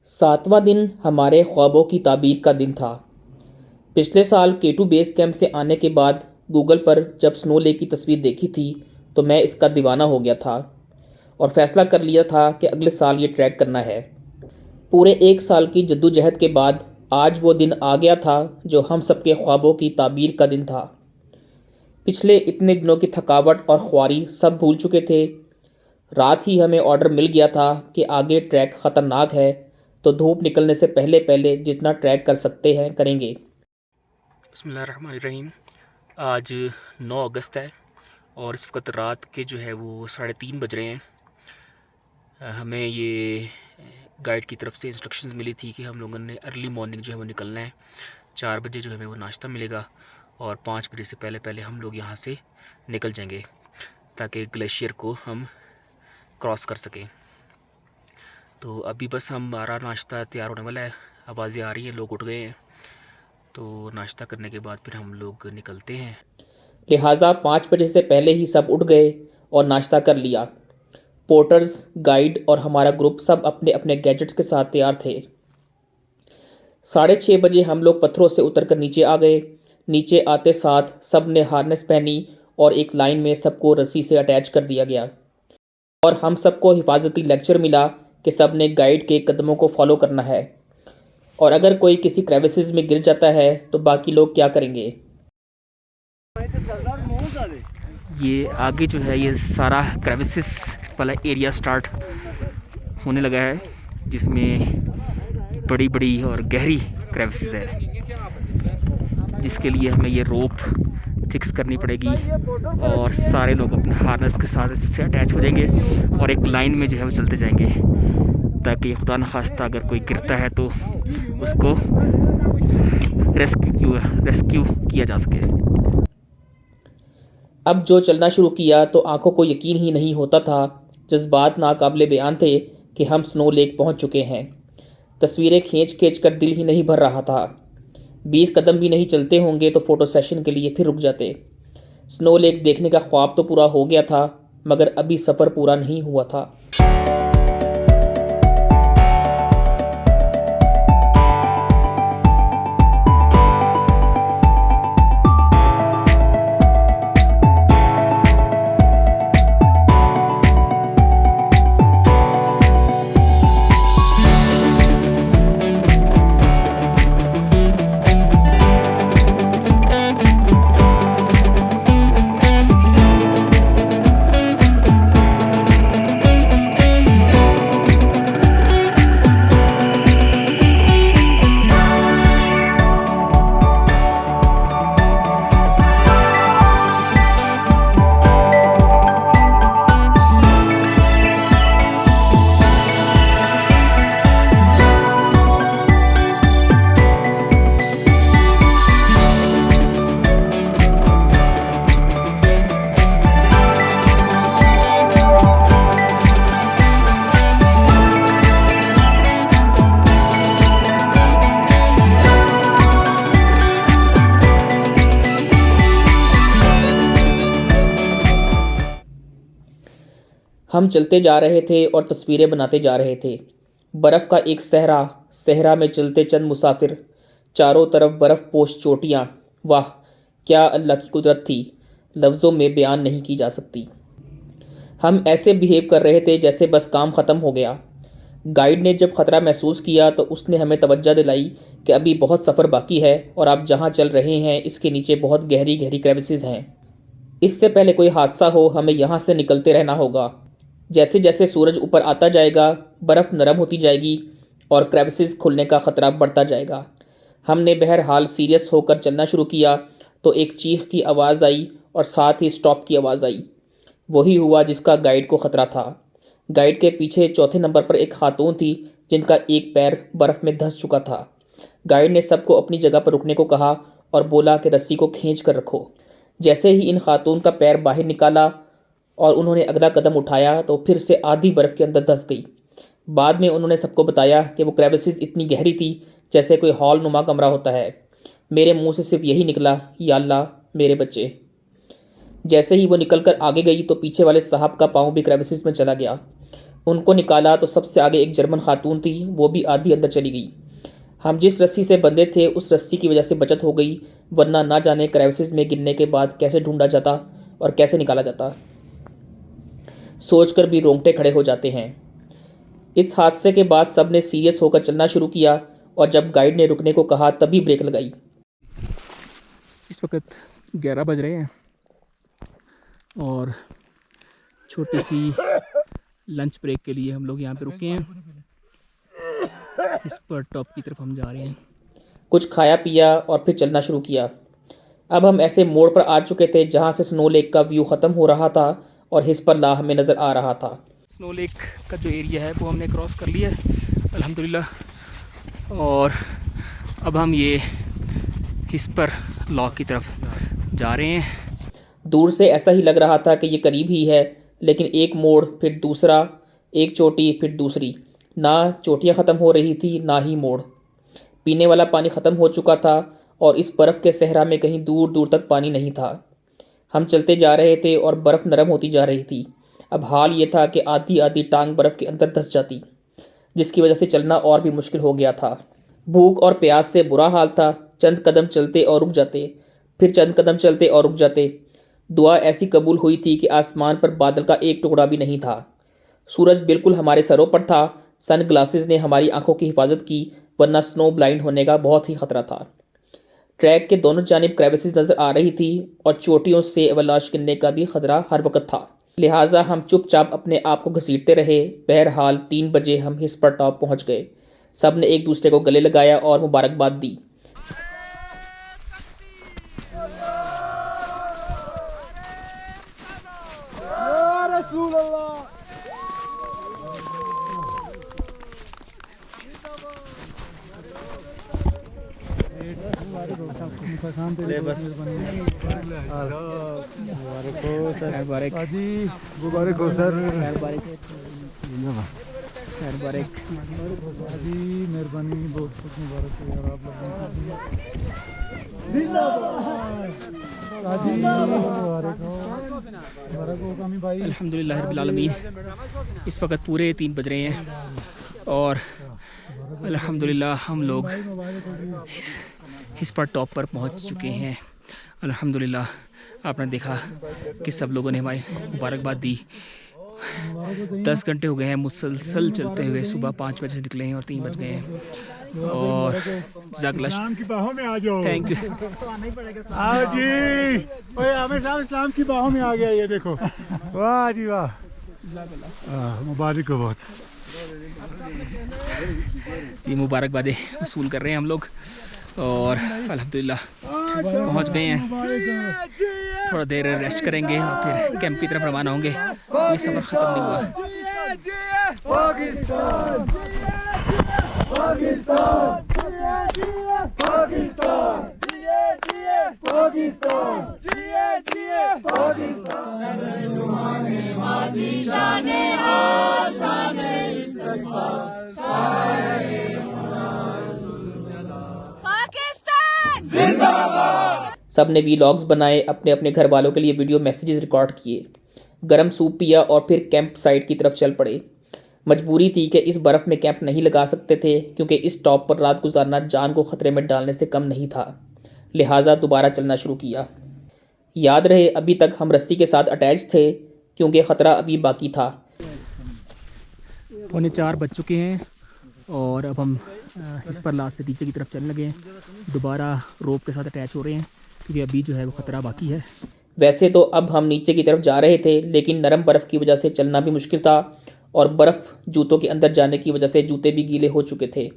सातवां दिन हमारे ख्वाबों की ताबीर का दिन था। पिछले साल K2 बेस कैंप से आने के बाद गूगल पर जब स्नो लेक की तस्वीर देखी थी तो मैं इसका दीवाना हो गया था और फैसला कर लिया था कि अगले साल ये ट्रैक करना है। पूरे एक साल की जद्दोजहद के बाद आज वो दिन आ गया था जो हम सबके ख्वाबों की ताबीर का दिन था। पिछले इतने दिनों की थकावट और ख्वारी सब भूल चुके थे। रात ही हमें ऑर्डर मिल गया था कि आगे ट्रैक ख़तरनाक है, तो धूप निकलने से पहले पहले जितना ट्रैक कर सकते हैं करेंगे। बिस्मिल्लाहिर्रहमानिर्रहीम। आज 9 अगस्त है और इस वक्त रात के जो है वो 3:30 बज रहे हैं। हमें ये गाइड की तरफ से इंस्ट्रक्शंस मिली थी कि हम लोगों ने अर्ली मॉर्निंग जो है वो निकलना है। 4 बजे जो है हमें वो नाश्ता मिलेगा और 5 बजे से पहले पहले हम लोग यहाँ से निकल जाएंगे ताकि ग्लेशियर को हम क्रॉस कर सकें। तो अभी बस हमारा नाश्ता तैयार होने वाला है, आवाज़ें आ रही हैं, लोग उठ गए हैं। तो नाश्ता करने के बाद फिर हम लोग निकलते हैं। लिहाजा 5 बजे से पहले ही सब उठ गए और नाश्ता कर लिया। पोर्टर्स, गाइड और हमारा ग्रुप सब अपने अपने गैजेट्स के साथ तैयार थे। 6:30 बजे हम लोग पत्थरों से उतरकर नीचे आ गए। नीचे आते साथ सब ने हार्नेस पहनी और एक लाइन में सबको रस्सी से अटैच कर दिया गया और हम सबको हिफाजती लेक्चर मिला कि सब ने गाइड के कदमों को फॉलो करना है और अगर कोई किसी क्रेविसेस में गिर जाता है तो बाकी लोग क्या करेंगे। ये आगे जो है ये सारा क्रेविसेस वाला एरिया स्टार्ट होने लगा है, जिसमें बड़ी बड़ी और गहरी क्रेविसेस है, जिसके लिए हमें ये रोप फिक्स करनी पड़ेगी और सारे लोग अपने हार्नेस के साथ इससे अटैच हो जाएंगे और एक लाइन में जो है वो चलते जाएंगे ताकि खुदा न खास्ता अगर कोई गिरता है तो उसको रेस्क्यू किया जा सके। अब जो चलना शुरू किया तो आंखों को यकीन ही नहीं होता था। जज्बात नाकाबिले बयान थे कि हम स्नो लेक पहुंच चुके हैं। तस्वीरें खींच खींच कर दिल ही नहीं भर रहा था। 20 कदम भी नहीं चलते होंगे तो फ़ोटो सेशन के लिए फिर रुक जाते। स्नो लेक देखने का ख्वाब तो पूरा हो गया था, मगर अभी सफ़र पूरा नहीं हुआ था। हम चलते जा रहे थे और तस्वीरें बनाते जा रहे थे। बर्फ़ का एक सहरा में चलते चंद मुसाफिर, चारों तरफ बर्फ़ पोश चोटियाँ। वाह क्या अल्लाह की कुदरत थी, लफ्ज़ों में बयान नहीं की जा सकती। हम ऐसे बिहेव कर रहे थे जैसे बस काम ख़त्म हो गया। गाइड ने जब ख़तरा महसूस किया तो उसने हमें तवज्जो दिलाई कि अभी बहुत सफ़र बाकी है और आप जहाँ चल रहे हैं इसके नीचे बहुत गहरी गहरी क्रेविसेस हैं। इससे पहले कोई हादसा हो हमें यहाँ से निकलते रहना होगा। जैसे जैसे सूरज ऊपर आता जाएगा बर्फ़ नरम होती जाएगी और क्रेविसेस खुलने का ख़तरा बढ़ता जाएगा। हमने बहरहाल सीरियस होकर चलना शुरू किया तो एक चीख की आवाज़ आई और साथ ही स्टॉप की आवाज़ आई। वही हुआ जिसका गाइड को ख़तरा था। गाइड के पीछे चौथे नंबर पर एक खातून थी जिनका एक पैर बर्फ़ में धंस चुका था। गाइड ने सबको अपनी जगह पर रुकने को कहा और बोला कि रस्सी को खींच कर रखो। जैसे ही इन खातून का पैर बाहर निकाला और उन्होंने अगला कदम उठाया तो फिर से आधी बर्फ़ के अंदर धंस गई। बाद में उन्होंने सबको बताया कि वो क्रेविसेस इतनी गहरी थी जैसे कोई हॉल नुमा कमरा होता है। मेरे मुंह से सिर्फ यही निकला, या अल्लाह मेरे बच्चे। जैसे ही वो निकल कर आगे गई तो पीछे वाले साहब का पाँव भी क्रेविसेस में चला गया। उनको निकाला तो सबसे आगे एक जर्मन खातून थी, वो भी आधी अंदर चली गई। हम जिस रस्सी से बंधे थे उस रस्सी की वजह से बचत हो गई, वरना ना जाने क्रेविसेस में गिरने के बाद कैसे ढूंढा जाता और कैसे निकाला जाता। सोचकर भी रोंगटे खड़े हो जाते हैं। इस हादसे के बाद सब ने सीरियस होकर चलना शुरू किया और जब गाइड ने रुकने को कहा तभी ब्रेक लगाई। इस वक्त 11 बज रहे हैं और छोटी सी लंच ब्रेक के लिए हम लोग यहाँ पे रुके हैं। इस पर टॉप की तरफ हम जा रहे हैं। कुछ खाया पिया और फिर चलना शुरू किया। अब हम ऐसे मोड़ पर आ चुके थे जहाँ से स्नो लेक का व्यू ख़त्म हो रहा था और हिस्परला हमें नज़र आ रहा था। स्नो लेक का जो एरिया है वो हमने क्रॉस कर लिया अल्हम्दुलिल्लाह, और अब हम ये हिस्परला की तरफ जा रहे हैं। दूर से ऐसा ही लग रहा था कि ये करीब ही है, लेकिन एक मोड़ फिर दूसरा, एक चोटी फिर दूसरी, ना चोटियाँ ख़त्म हो रही थी ना ही मोड़। पीने वाला पानी ख़त्म हो चुका था और इस बर्फ़ के सहरा में कहीं दूर दूर तक पानी नहीं था। हम चलते जा रहे थे और बर्फ़ नरम होती जा रही थी। अब हाल ये था कि आधी आधी टांग बर्फ़ के अंदर धंस जाती, जिसकी वजह से चलना और भी मुश्किल हो गया था। भूख और प्यास से बुरा हाल था। चंद कदम चलते और रुक जाते, फिर चंद कदम चलते और रुक जाते। दुआ ऐसी कबूल हुई थी कि आसमान पर बादल का एक टुकड़ा भी नहीं था। सूरज बिल्कुल हमारे सरों पर था। सन ग्लासेस ने हमारी आंखों की हिफाजत की, वरना स्नो ब्लाइंड होने का बहुत ही खतरा था। ट्रैक के दोनों जानिब क्रेविसेस नज़र आ रही थी और चोटियों से अवलाश गिरने का भी खतरा हर वक्त था। लिहाजा हम चुपचाप अपने आप को घसीटते रहे। बहरहाल 3 बजे हम हिस्पर टॉप पहुँच गए। सब ने एक दूसरे को गले लगाया और मुबारकबाद दी। मुबारक हो सर। मेहरबानी, बहुत बहुत मुबारक हो यार आप लोगों को। भाई अल्हम्दुलिल्लाह रब्बिल आलमीन। इस वक्त पूरे 3 बज रहे हैं और अल्हम्दुलिल्लाह हम लोग हिस्पर टॉप पर पहुंच चुके हैं। अल्हम्दुलिल्लाह, आपने देखा कि सब लोगों ने हमारी मुबारकबाद दी। 10 घंटे हो गए हैं मुसलसल चलते हुए। सुबह 5 बजे से निकले हैं और 3 बज गए हैं। और इस्लाम की बाहों में आ जाओ। Thank you. आओ जी, ओए आमिर साहब इस्लाम की बाहों में आ गया, ये देखो। वाह जी वाह, मुबारक हो बहुत। ये मुबारकबादें वसूल कर रहे हैं हम लोग और अल्हम्दुलिल्लाह पहुंच गए हैं। थोड़ा देर रेस्ट करेंगे और फिर कैंप की तरफ रवाना होंगे। ये सफ़र ख़त्म नहीं हुआ। पाकिस्तान, पाकिस्तान, पाकिस्तान, सब ने वीलॉग्स बनाए, अपने अपने घर वालों के लिए वीडियो मैसेजेस रिकॉर्ड किए, गर्म सूप पिया और फिर कैंप साइट की तरफ चल पड़े। मजबूरी थी कि इस बर्फ़ में कैंप नहीं लगा सकते थे, क्योंकि इस टॉप पर रात गुजारना जान को ख़तरे में डालने से कम नहीं था। लिहाजा दोबारा चलना शुरू किया। याद रहे अभी तक हम रस्सी के साथ अटैच थे, क्योंकि ख़तरा अभी बाकी था। 3:45 बज चुके हैं और अब हम हिस्परला से नीचे की तरफ चलने लगे हैं। दोबारा रोप के साथ अटैच हो रहे हैं क्योंकि अभी जो है वो ख़तरा बाकी है। वैसे तो अब हम नीचे की तरफ जा रहे थे, लेकिन नरम बर्फ़ की वजह से चलना भी मुश्किल था और बर्फ़ जूतों के अंदर जाने की वजह से जूते भी गीले हो चुके थे।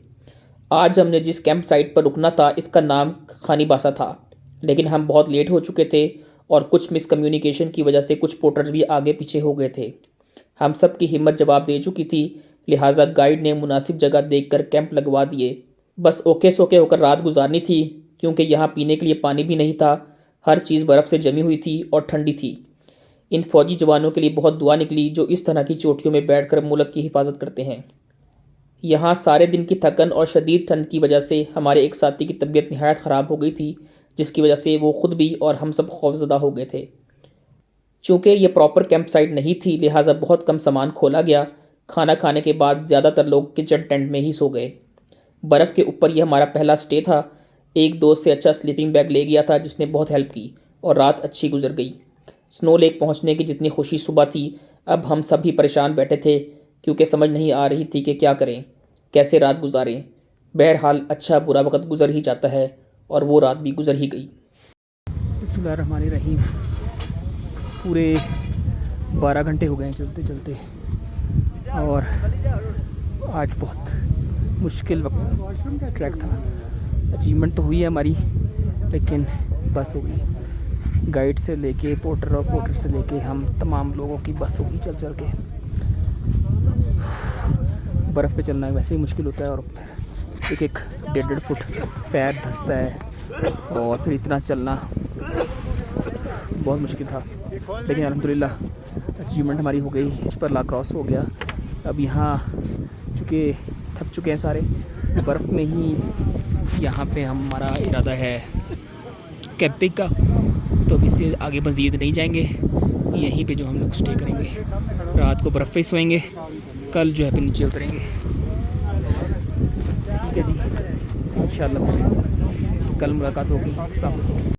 आज हमने जिस कैंप साइट पर रुकना था इसका नाम खानीबासा था, लेकिन हम बहुत लेट हो चुके थे और कुछ मिसकम्युनिकेशन की वजह से कुछ पोर्टर्स भी आगे पीछे हो गए थे। हम सब की हिम्मत जवाब दे चुकी थी, लिहाजा गाइड ने मुनासिब जगह देखकर कैंप लगवा दिए। बस ओके सोके होकर रात गुजारनी थी, क्योंकि यहाँ पीने के लिए पानी भी नहीं था। हर चीज़ बर्फ़ से जमी हुई थी और ठंडी थी। इन फ़ौजी जवानों के लिए बहुत दुआ निकली जो इस तरह की चोटियों में बैठकर मुल्क की हिफाजत करते हैं। यहाँ सारे दिन की थकन और शदीद ठंड की वजह से हमारे एक साथी की तबीयत नहायत ख़राब हो गई थी, जिसकी वजह से वो ख़ुद भी और हम सब खौफज़दा हो गए थे। चूँकि ये प्रॉपर कैंप साइट नहीं थी, लिहाजा बहुत कम सामान खोला गया। खाना खाने के बाद ज़्यादातर लोग किचन टेंट में ही सो गए। बर्फ़ के ऊपर यह हमारा पहला स्टे था। एक दोस्त से अच्छा स्लीपिंग बैग ले गया था जिसने बहुत हेल्प की और रात अच्छी गुजर गई। स्नो लेक पहुंचने की जितनी खुशी सुबह थी, अब हम सब भी परेशान बैठे थे क्योंकि समझ नहीं आ रही थी कि क्या करें, कैसे रात गुजारें। बहरहाल अच्छा बुरा वक्त गुजर ही जाता है और वो रात भी गुजर ही गई। बिस्मिल्लाहिर्रहमानिर्रहीम। पूरे 12 घंटे हो गए हैं चलते चलते और आज बहुत मुश्किल वक्त ट्रैक था। अचीवमेंट तो हुई है हमारी, लेकिन बस हो गई। गाइड से लेके पोर्टर और पोर्टर से लेके हम तमाम लोगों की बस हो गई चल चल के। बर्फ़ पे चलना वैसे ही मुश्किल होता है और एक 1.5 फुट पैर धंसता है और फिर इतना चलना बहुत मुश्किल था। लेकिन अल्हम्दुलिल्लाह अचीवमेंट हमारी हो गई, इस पर ला क्रॉस हो गया। अब यहाँ चूँकि थक चुके हैं सारे, बर्फ़ में ही यहाँ पे हमारा इरादा है कैंपिंग का, तो अब इससे आगे मज़ीद नहीं जाएंगे। यहीं पे जो हम लोग स्टे करेंगे, रात को बर्फ़ पे सोएंगे, कल जो है फिर नीचे उतरेंगे। ठीक है जी, इंशाल्लाह कल मुलाकात होगी। अस्सलाम वालेकुम।